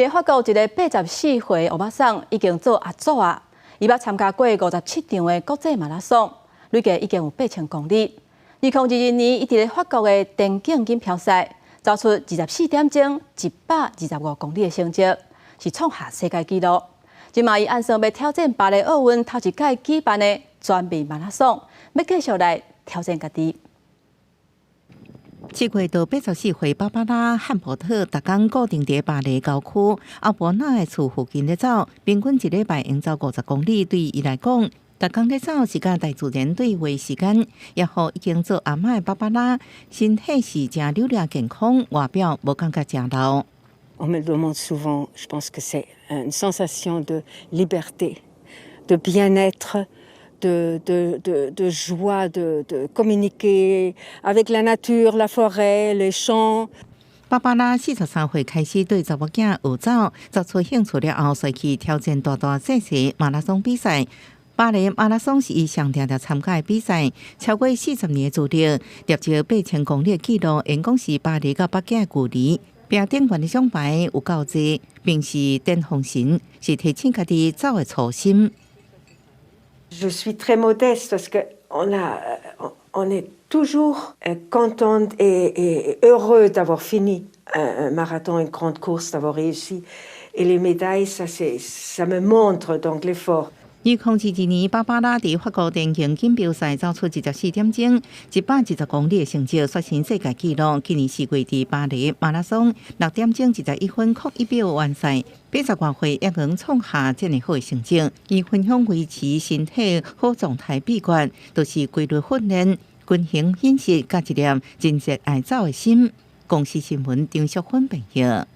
在法国一个84岁欧巴桑已经做阿祖啊，伊捌参加过57场的国际马拉松，累计已经有8000公里。2022年，伊伫咧法国的田径锦标赛走出24点钟125公里的成绩，是创下世界纪录。即马伊按算要挑战巴黎奥运头一届举办的全民马拉松，要继续来挑战家己。 7月到84岁芭芭拉·汉伯特，逐工固定伫巴黎郊区奥伯纳的厝附近咧走，平均一礼拜用走50公里。对伊来讲，逐工咧走是甲大自然对话时间，也互已经做阿嬷的芭芭拉，身体是真溜溜健康，外表无感觉真老。On me demande souvent, je pense que c'est une sensation de liberté, de bien-être. De joie, de communiquer avec la nature, la forêt, les champs. 芭芭拉43岁开始对查某囝学走，找出兴趣了后，随去挑战大细马拉松比赛。巴黎马拉松是伊上常参加的比赛，超过40年的资历，立足8000公里的纪录，因讲是巴黎到北京的距离。并顶悬的奖牌有够多，并是巅峰神，是提醒家己走的初心。 Je suis très modeste parce on est toujours content et heureux d'avoir fini un marathon, une grande course, d'avoir réussi. Et les médailles, ça me montre donc l'effort. 2022年，芭芭拉伫法国田径锦标赛走出14点钟110公里的成绩，刷新世界纪录。今年4月伫巴黎马拉松6点钟11分1秒完赛，80多岁也能创下这么好的成绩。伊分享维持身体好状态秘诀，就是规律训练、均衡饮食，甲一粒真热爱走的心。公司新闻张淑芬报道。